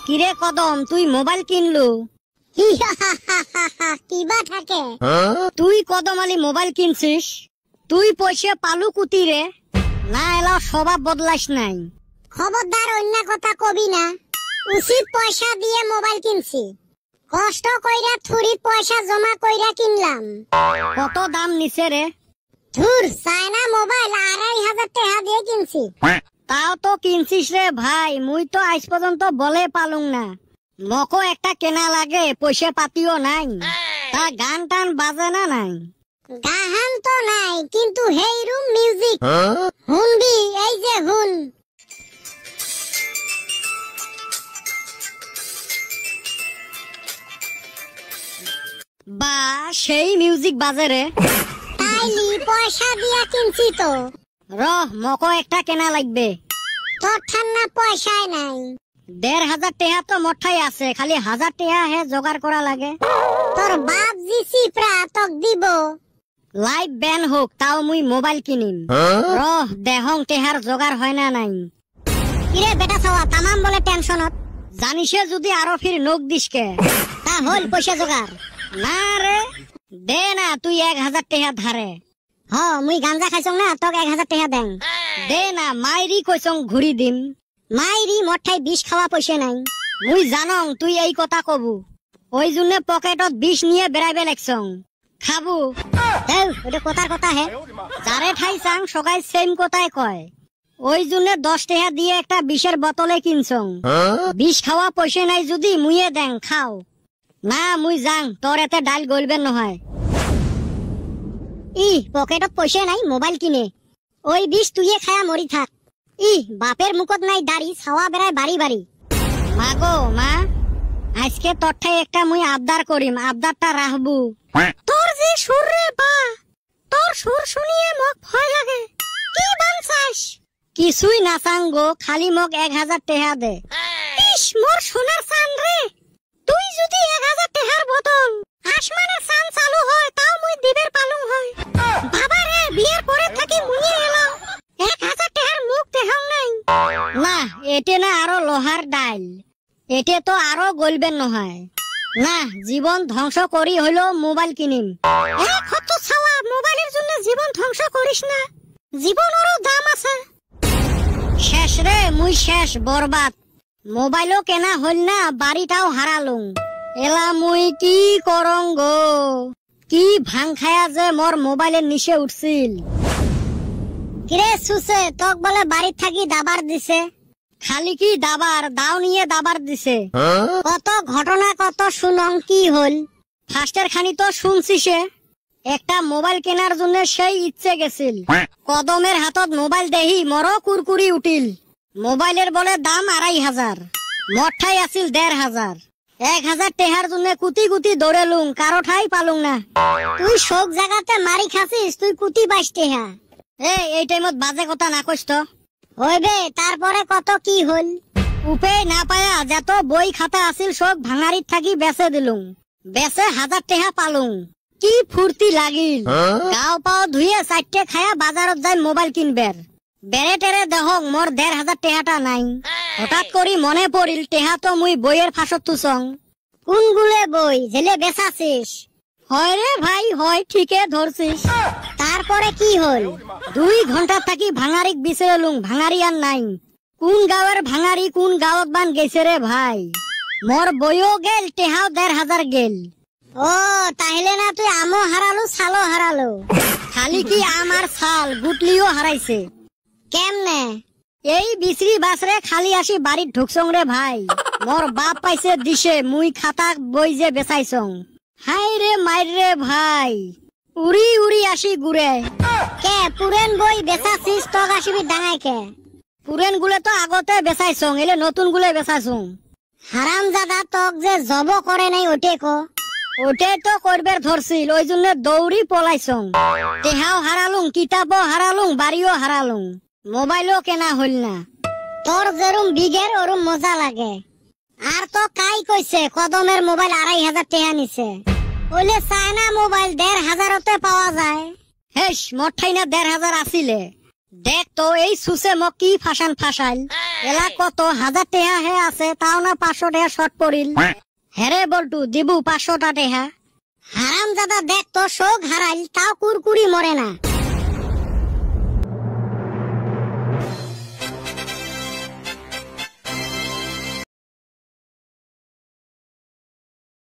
কিরে কদম তুই মোবাইল কিনলু কিবা থাকে তুই কদম আলী মোবাইল কিনছিস তুই পয়সা পালু কুতি রে না এলা স্বভাব বদলাইস নাই খবরদার অন্য কথা কবি না উচিত পয়সা দিয়ে মোবাইল কিনছি কষ্ট কইরা থুরি পয়সা জমা কইরা কিনলাম কত দাম নিছে রে ধুর চায়না মোবাইল 2500 টাকা দিয়ে কিনছি তাও তো কিনছিস রে ভাই মুই তো আজ পর্যন্ত বলে পালুং না মকো একটা কেনা লাগে পয়সা পাতিও নাই তা গান টান বাজে না নাই গাহান তো নাই কিন্তু হেই রুম মিউজিক হুনবি এই যে হুন বা সেই মিউজিক বাজে রে তাইলি পয়সা দিয়া কিনছি তো রহ মকো একটা কেনা লাগবে তোর ঠান্না পয়সাই নাই 1500 টাকা তো মঠাই আছে খালি 1000 টাকা হে জোগাড় করা লাগে তোর বাপ জি সিপ্রা তক দিব লাইভ ব্যান হোক তাও মুই মোবাইল কিনিম রহ দেহং টেহার জোগাড় হয় না নাই কিরে বেটা ছাওয়া তামাম বলে টেনশনত জানিসে যদি আরো ফির নোক দিসকে তা হল পয়সা জোগাড় না রে দে না তুই 1000 টাকা ধারে হ মুই গাঞ্জা খাইছং না তক 1000 টাকা দেন দে না মাইরি কইছং ঘুরি দিম মাইরি মঠাই বিষ খাওয়া পয়সা নাই মুই জানং তুই এই কথা কবু ওই জন্য পকেটত বিষ নিয়ে বেড়াইবে লাগছং খাবু দেও এটা কথার কথা হে যারে ঠাই চাং সবাই সেম কথাই কয় ওই জন্য 10 টাকা দিয়ে একটা বিষের বোতলে কিনছং বিষ খাওয়া পয়সা নাই যদি মুইয়ে দেং খাও না মুই যাং তোর এতে ডাল গলবেন নহয় ই পকেটত পয়সা নাই মোবাইল কিনে ওই বিষ তুইয়ে খায়া মরি থাক ই বাপের মুখত নাই দাড়ি ছাওয়া বেড়ায় বাড়ি বাড়ি মাগো মা আজকে তোর ঠাই একটা মুই আবদার করিম আবদারটা রাখবু তোর যে সুর রে বা তোর সুর শুনিয়ে মোক ভয় লাগে কি বানছাস কিছুই না চাং গো খালি মোক 1000 টাকা দে ইস মোর সোনার চান রে তুই যদি 1000 টাকার বদল আসমানে চান চালু হয় তাও মুই দিবের পালুং হয় বাবা রে বিয়ের পরে থাকি মুইয়ে এলাম 1000 টাকার মুখ দেখাও নাই না এতে না আরো লোহার ডাইল এতে তো আরো গলবেন নহয় না জীবন ধ্বংস করি হইলো মোবাইল কিনিম কত ছাওয়া মোবাইলের জন্য জীবন ধ্বংস করিস না জীবনেরও দাম আছে শেষ রে মুই শেষ বরবাদ মোবাইলও কেনা হইল না বাড়িটাও হারালুম এলা মুই কি করং গো কি ভাং খায়া যে মোর মোবাইলের নিচে উঠছিল কিরে সুসে তক বলে বাড়ি থাকি দাবার দিছে খালি কি দাবার দাও নিয়ে দাবার দিছে কত ঘটনা কত শুনং কি হল ফার্স্টের খানি তো শুনছিসে একটা মোবাইল কেনার জন্য সেই ইচ্ছে গেছিল কদমের হাতত মোবাইল দেহি মরো কুরকুরি উঠিল মোবাইলের বলে দাম 2500 মঠাই আছিল 1500 1000 টাকার জন্য কুতি কুতি দৌড়েলুম কারো ঠাই পালুম না তুই সব জায়গাতে মারি খাসিস তুই কুতি 22 টাকা এই টাইমত বাজে কথা না কইস তো হইবে তারপরে কত কি হল উপায় না পায়া যত বই খাতা আছিল সব ভাঙারিত থাকি বেচে দিলুম বেচে 1000 টাকা পালুম কি ফুর্তি লাগিল গাও পাও ধুয়ে 4টে খায়া বাজারত যাই মোবাইল কিনবের বেড়ে টেরে দেহং মোর 1500 টাকাটা নাই হঠাৎ করি মনে পড়িল টেহা তো মুই বইয়ের ফাঁসত তুসং কোনগুলো বই জেলে বেচাছিস হয় রে ভাই হয় ঠিকই ধরছিস তারপরে কি হল 2 ঘন্টা থাকি ভাঙারিক বিচেলুম ভাঙারি আর নাই কোন গাঁয়ের ভাঙারি কোন গাঁৱত বান গেছে রে ভাই মোর বইও গেল টেহাও 1500 গেল ও তাইলে না তুই আমও হারালো ছালও হারালো খালি কি আমার ছাল গুটলিও হারাইছে কেমনে এই বিচরি বাসরে খালি আসি বাড়িত ঢুকছং রে ভাই মোর বাপ পাইছে দিছে মুই খাতা বই যে বেচাইছং হাই রে মাইর রে ভাই উড়ি উড়ি আসি ঘুরে কে পুরেন বই বেচাছিস তক আসিবি ডাঙাই কে পুরেন গুলে তো আগতে বেচাইছং এলে নতুন গুলে বেচাইছং হারামজাদা তক যে জব করে নাই ওটে কো ওটাই তো করবের ধরছিল ওই জন্য দৌড়ি পলাইছং টেহাও হারালুম কিতাবও হারালুম বাড়িও হারালুম মোবাইলও কেনা হইল না তোর যেরুম বিঘের ওরুম মজা লাগে আর তো কাই কইছে কদমের মোবাইল 2500 টাকা নিছে ওলে চায়না মোবাইল 1500তে পাওয়া যায় হেস মঠাই না 1500 আসিলে দেখ তো এই সুসে মোক কি ফাঁসান ফাঁসাইল এলা কত 1000 টাকা হে আছে তাও না 500 টাকা শর্ট পড়িল। হেরে বল্টু দিবু 500 টাকা। হারাম দাদা দেখ তো শোক হারাইল তাও কুরকুরি মরে না।